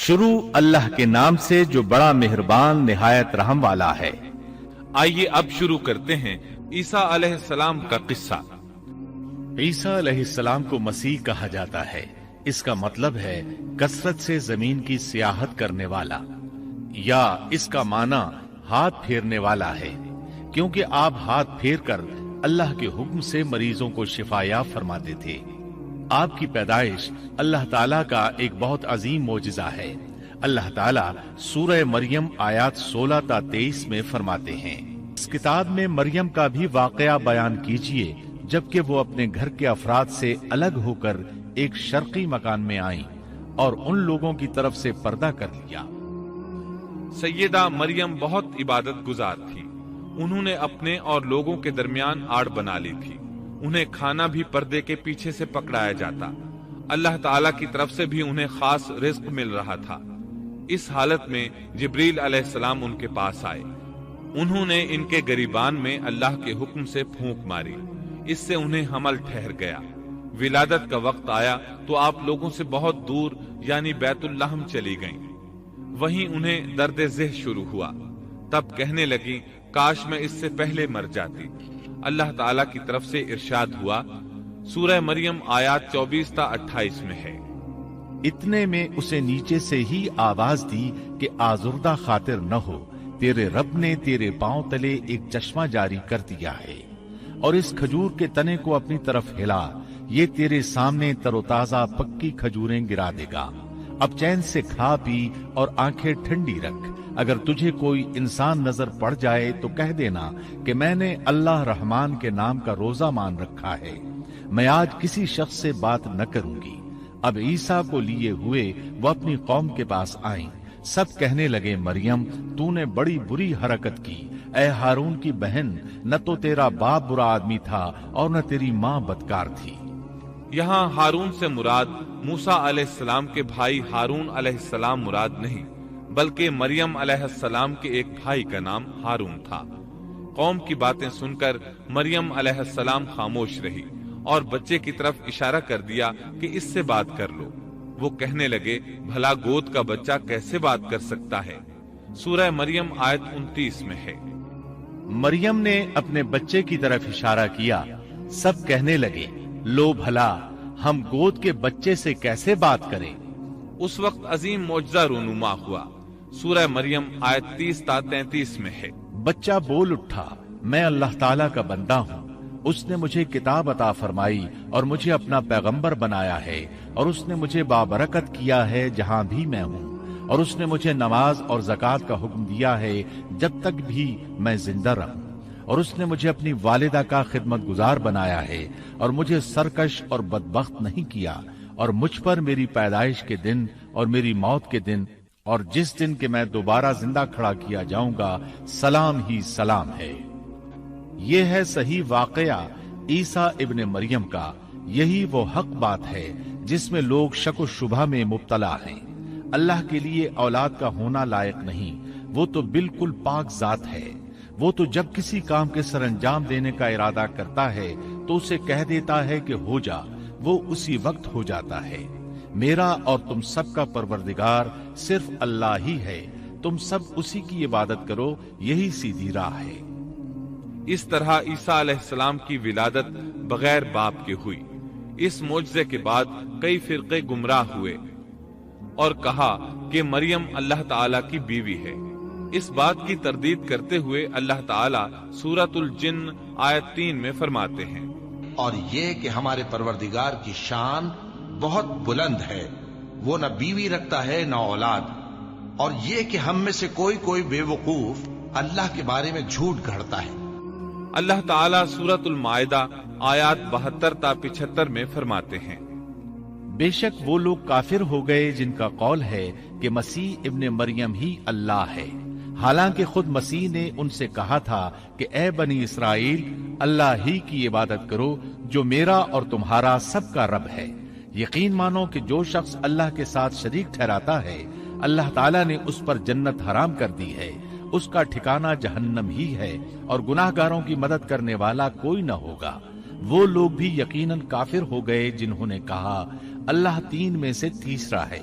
شروع اللہ کے نام سے جو بڑا مہربان نہایت رحم والا ہے۔ آئیے اب شروع کرتے ہیں عیسیٰ علیہ السلام کا قصہ۔ عیسیٰ علیہ السلام کو مسیح کہا جاتا ہے۔ اس کا مطلب ہے کثرت سے زمین کی سیاحت کرنے والا، یا اس کا معنی ہاتھ پھیرنے والا ہے، کیونکہ آپ ہاتھ پھیر کر اللہ کے حکم سے مریضوں کو شفا یاب فرماتے تھے۔ آپ کی پیدائش اللہ تعالیٰ کا ایک بہت عظیم معجزہ ہے۔ اللہ تعالیٰ سورہ مریم آیات 16 تا 23 میں فرماتے ہیں، اس کتاب میں مریم کا بھی واقعہ بیان کیجئے جبکہ وہ اپنے گھر کے افراد سے الگ ہو کر ایک شرقی مکان میں آئیں اور ان لوگوں کی طرف سے پردہ کر لیا۔ سیدہ مریم بہت عبادت گزار تھی۔ انہوں نے اپنے اور لوگوں کے درمیان آڑ بنا لی تھی۔ انہیں کھانا بھی پردے کے پیچھے سے پکڑایا جاتا۔ اللہ تعالیٰ کی طرف سے بھی انہیں خاص رزق مل رہا تھا۔ اس حالت میں جبریل علیہ السلام ان کے پاس آئے۔ انہوں نے ان کے گریبان میں اللہ کے حکم سے پھونک ماری۔ اس سے انہیں حمل ٹھہر گیا۔ ولادت کا وقت آیا تو آپ لوگوں سے بہت دور یعنی بیت اللحم چلی گئیں۔ وہیں انہیں درد ذہ شروع ہوا۔ تب کہنے لگی کاش میں اس سے پہلے مر جاتی۔ اللہ تعالیٰ کی طرف سے ارشاد ہوا، سورہ مریم آیات 24 تا 28 میں ہے، اتنے میں اسے نیچے سے ہی آواز دی کہ آزردہ خاطر نہ ہو، تیرے رب نے تیرے پاؤں تلے ایک چشمہ جاری کر دیا ہے، اور اس کھجور کے تنے کو اپنی طرف ہلا، یہ تیرے سامنے تر و تازہ پکی کھجوریں گرا دے گا۔ اب چین سے کھا پی اور آنکھیں ٹھنڈی رکھ۔ اگر تجھے کوئی انسان نظر پڑ جائے تو کہہ دینا کہ میں نے اللہ رحمان کے نام کا روزہ مان رکھا ہے، میں آج کسی شخص سے بات نہ کروں گی۔ اب عیسیٰ کو لیے ہوئے وہ اپنی قوم کے پاس آئیں۔ سب کہنے لگے مریم تو نے بڑی بری حرکت کی، اے ہارون کی بہن، نہ تو تیرا باپ برا آدمی تھا اور نہ تیری ماں بدکار تھی۔ یہاں ہارون سے مراد موسیٰ علیہ السلام کے بھائی ہارون علیہ السلام مراد نہیں، بلکہ مریم علیہ السلام کے ایک بھائی کا نام ہارون تھا۔ قوم کی باتیں سن کر مریم علیہ السلام خاموش رہی اور بچے کی طرف اشارہ کر دیا کہ اس سے بات کر لو۔ وہ کہنے لگے بھلا گود کا بچہ کیسے بات کر سکتا ہے؟ سورہ مریم آیت 29 میں ہے۔ مریم نے اپنے بچے کی طرف اشارہ کیا۔ سب کہنے لگے لو بھلا ہم گود کے بچے سے کیسے بات کریں؟ اس وقت عظیم معجزہ رونما ہوا۔ سورہ مریم آیت 30 تا 33 میں ہے، بچہ بول اٹھا، میں اللہ تعالیٰ کا بندہ ہوں، اس نے مجھے کتاب عطا فرمائی اور مجھے اپنا پیغمبر بنایا ہے، اور اس نے مجھے بابرکت کیا ہے جہاں بھی میں ہوں، اور اس نے مجھے نماز اور زکوٰۃ کا حکم دیا ہے جب تک بھی میں زندہ رہوں، اور اس نے مجھے اپنی والدہ کا خدمت گزار بنایا ہے اور مجھے سرکش اور بدبخت نہیں کیا، اور مجھ پر میری پیدائش کے دن اور میری موت کے دن اور جس دن کہ میں دوبارہ زندہ کھڑا کیا جاؤں گا سلام ہی سلام ہے۔ یہ ہے صحیح واقعہ عیسیٰ ابن مریم کا۔ یہی وہ حق بات ہے جس میں لوگ شک و شبہ میں مبتلا ہیں۔ اللہ کے لیے اولاد کا ہونا لائق نہیں، وہ تو بالکل پاک ذات ہے۔ وہ تو جب کسی کام کے سر انجام دینے کا ارادہ کرتا ہے تو اسے کہہ دیتا ہے کہ ہو جا، وہ اسی وقت ہو جاتا ہے۔ میرا اور تم سب کا پروردگار صرف اللہ ہی ہے، تم سب اسی کی عبادت کرو، یہی سیدھی راہ ہے۔ اس طرح عیسیٰ علیہ السلام کی ولادت بغیر باپ کے ہوئی۔ اس معجزے کے بعد کئی فرقے گمراہ ہوئے اور کہا کہ مریم اللہ تعالیٰ کی بیوی ہے۔ اس بات کی تردید کرتے ہوئے اللہ تعالیٰ سورۃ الجن آیت 3 میں فرماتے ہیں، اور یہ کہ ہمارے پروردگار کی شان بہت بلند ہے، وہ نہ بیوی رکھتا ہے نہ اولاد، اور یہ کہ ہم میں سے کوئی بے وقوف اللہ کے بارے میں جھوٹ گھڑتا ہے۔ اللہ تعالیٰ سورۃ المائدہ آیات 72 تا 75 میں فرماتے ہیں، بے شک وہ لوگ کافر ہو گئے جن کا قول ہے کہ مسیح ابن مریم ہی اللہ ہے، حالانکہ خود مسیح نے ان سے کہا تھا کہ اے بنی اسرائیل، اللہ ہی کی عبادت کرو جو میرا اور تمہارا سب کا رب ہے۔ یقین مانو کہ جو شخص اللہ کے ساتھ شریک ٹھہراتا ہے اللہ تعالیٰ نے اس پر جنت حرام کر دی ہے، اس کا ٹھکانہ جہنم ہی ہے، اور گناہ گاروں کی مدد کرنے والا کوئی نہ ہوگا۔ وہ لوگ بھی یقیناً کافر ہو گئے جنہوں نے کہا اللہ 3 میں سے تیسرا ہے۔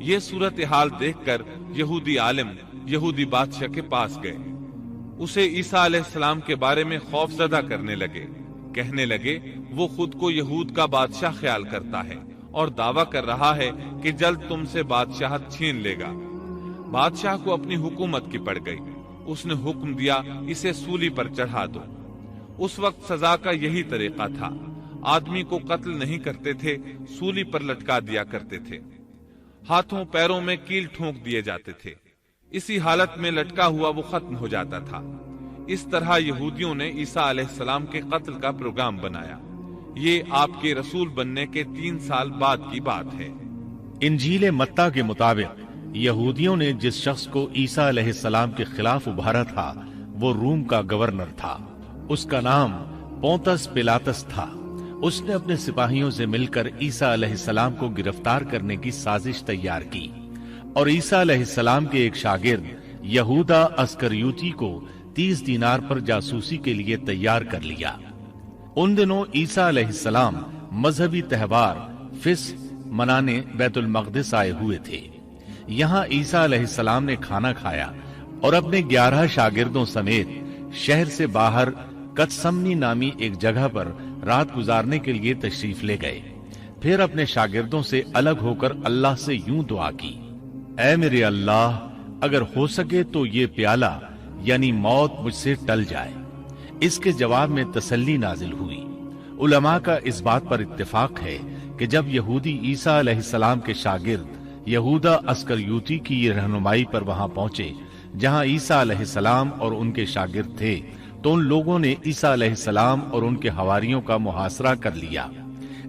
یہ صورتحال دیکھ کر یہودی عالم یہودی بادشاہ کے پاس گئے، اسے عیسیٰ علیہ السلام کے بارے میں خوف زدہ کرنے لگے، کہنے لگے وہ خود کو یہود کا بادشاہ خیال کرتا ہے اور دعویٰ کر رہا ہے کہ جلد تم سے بادشاہت چھین لے گا۔ بادشاہ کو اپنی حکومت کی پڑ گئی، اس نے حکم دیا اسے سولی پر چڑھا دو۔ اس وقت سزا کا یہی طریقہ تھا، آدمی کو قتل نہیں کرتے تھے، سولی پر لٹکا دیا کرتے تھے، ہاتھوں پیروں میں کیل ٹھونک دیے جاتے تھے، اسی حالت میں لٹکا ہوا وہ ختم ہو جاتا تھا۔ اس طرح یہودیوں نے عیسیٰ علیہ السلام کے قتل کا پروگرام بنایا۔ یہ آپ کے رسول بننے کے 3 سال بعد کی بات ہے۔ انجیل متی کے مطابق یہودیوں نے جس شخص کو عیسیٰ علیہ السلام کے خلاف ابھارا تھا وہ روم کا گورنر تھا، اس کا نام پونتس پیلاطس تھا۔ اس نے اپنے سپاہیوں سے مل کر عیسیٰ علیہ السلام کو گرفتار کرنے کی سازش تیار کی اور عیسیٰ علیہ السلام کے ایک شاگرد یہودا اسکریوتی کو 30 دینار پر جاسوسی کے لیے تیار کر لیا۔ ان دنوں عیسیٰ علیہ السلام مذہبی تہوار فصح منانے بیت المقدس آئے ہوئے تھے۔ یہاں عیسیٰ علیہ السلام نے کھانا کھایا اور اپنے 11 شاگردوں سمیت شہر سے باہر کتسمنی نامی ایک جگہ پر رات گزارنے کے لیے تشریف لے گئے۔ پھر اپنے شاگردوں سے الگ ہو کر اللہ سے یوں دعا کی، اے میرے اللہ، اگر ہو سکے تو یہ پیالہ یعنی موت مجھ سے ٹل جائے۔ اس کے جواب میں تسلی نازل ہوئی۔ علماء کا اس بات پر اتفاق ہے کہ جب یہودی عیسیٰ علیہ السلام کے شاگرد یہودا اسکریوتی کی یہ رہنمائی پر وہاں پہنچے جہاں عیسیٰ علیہ السلام اور ان کے شاگرد تھے، تو ان لوگوں نے عیسیٰ علیہ السلام اور ان کے حواریوں کا محاصرہ کر لیا۔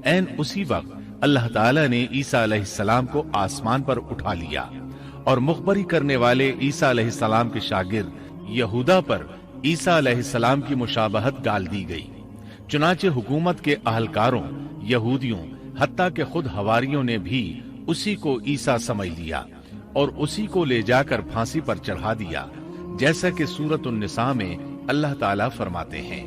عین اسی وقت اللہ تعالیٰ نے عیسیٰ علیہ السلام کو آسمان پر اٹھا لیا اور مخبری کرنے والے عیسیٰ علیہ السلام کے شاگرد یہودا پر عیسیٰ علیہ السلام کی مشابہت ڈال دی گئی۔ چنانچہ حکومت کے اہلکاروں، یہودیوں، حتیٰ کہ خود حواریوں نے بھی اسی کو عیسیٰ سمجھ لیا اور اسی کو لے جا کر پھانسی پر چڑھا دیا، جیسا کہ سورۃ النساء میں اللہ تعالیٰ فرماتے ہیں،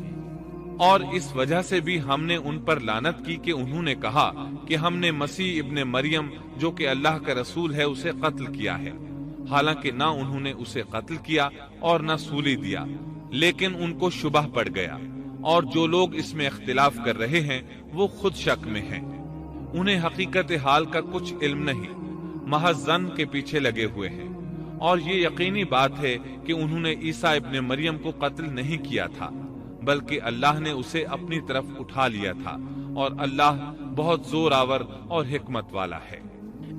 اور اس وجہ سے بھی ہم نے ان پر لعنت کی کہ انہوں نے کہا کہ ہم نے مسیح ابن مریم جو کہ اللہ کا رسول ہے اسے قتل کیا ہے، حالانکہ نہ انہوں نے اسے قتل کیا اور نہ سولی دیا، لیکن ان کو شبہ پڑ گیا، اور جو لوگ اس میں اختلاف کر رہے ہیں وہ خود شک میں ہیں، انہیں حقیقت حال کا کچھ علم نہیں، محض ظن کے پیچھے لگے ہوئے ہیں۔ اور یہ یقینی بات ہے کہ انہوں نے عیسیٰ ابن مریم کو قتل نہیں کیا تھا، بلکہ اللہ نے اسے اپنی طرف اٹھا لیا تھا، اور اللہ بہت زور آور اور حکمت والا ہے۔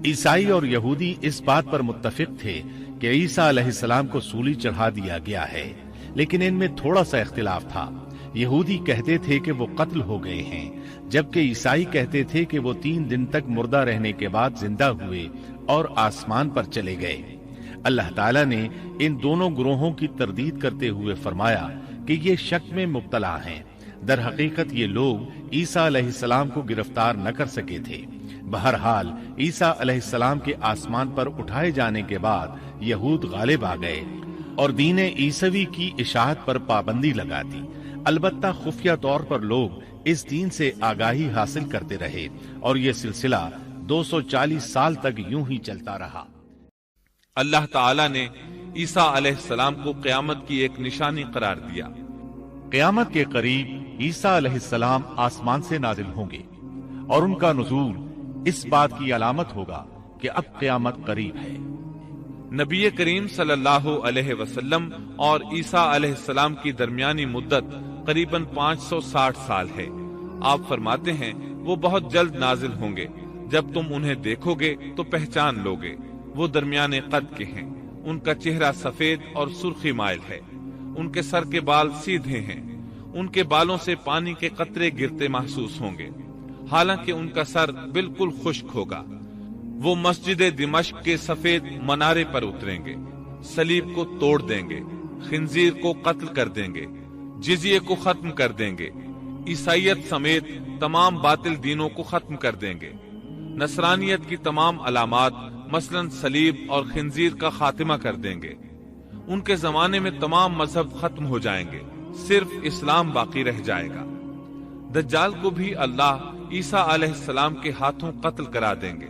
عیسائی اور یہودی اس بات پر متفق تھے کہ عیسیٰ علیہ السلام کو سولی چڑھا دیا گیا ہے، لیکن ان میں تھوڑا سا اختلاف تھا۔ یہودی کہتے تھے کہ وہ قتل ہو گئے ہیں، جبکہ عیسائی کہتے تھے کہ وہ 3 دن تک مردہ رہنے کے بعد زندہ ہوئے اور آسمان پر چلے گئے۔ اللہ تعالیٰ نے ان دونوں گروہوں کی تردید کرتے ہوئے فرمایا کہ یہ شک میں مبتلا ہیں، در حقیقت یہ لوگ عیسیٰ علیہ السلام کو گرفتار نہ کر سکے تھے۔ بہرحال عیسیٰ علیہ السلام کے آسمان پر اٹھائے جانے کے بعد یہود غالب آ گئے اور دین عیسوی کی اشاعت پر پابندی لگا دی۔ البتہ خفیہ طور پر لوگ اس دین سے آگاہی حاصل کرتے رہے اور یہ سلسلہ 240 سال تک یوں ہی چلتا رہا۔ اللہ تعالیٰ نے عیسیٰ علیہ السلام کو قیامت کی ایک نشانی قرار دیا۔ قیامت کے قریب عیسیٰ علیہ السلام آسمان سے نازل ہوں گے اور ان کا نزول اس بات کی علامت ہوگا کہ اب قیامت قریب ہے۔ نبی کریم صلی اللہ علیہ وسلم اور عیسیٰ علیہ السلام کی درمیانی مدت قریباً 560 سال ہے۔ آپ فرماتے ہیں وہ بہت جلد نازل ہوں گے، جب تم انہیں دیکھو گے تو پہچان لوگے، وہ درمیانے قد کے ہیں، ان کا چہرہ سفید اور سرخی مائل ہے، ان کے سر کے بال سیدھے ہیں، ان کے بالوں سے پانی کے قطرے گرتے محسوس ہوں گے، حالانکہ ان کا سر بالکل خشک ہوگا۔ وہ مسجد دمشق کے سفید منارے پر اتریں گے، صلیب کو توڑ دیں گے، خنزیر کو قتل کر دیں گے، جزیے کو ختم کر دیں گے، عیسائیت سمیت تمام باطل دینوں کو ختم کر دیں گے، نصرانیت کی تمام علامات مثلاً صلیب اور خنزیر کا خاتمہ کر دیں گے۔ ان کے زمانے میں تمام مذہب ختم ہو جائیں گے، صرف اسلام باقی رہ جائے گا۔ دجال کو بھی اللہ عیسیٰ علیہ السلام کے ہاتھوں قتل کرا دیں گے،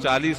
40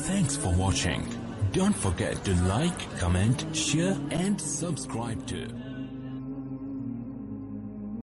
Thanks for watching. Don't forget to like, comment, share and subscribe to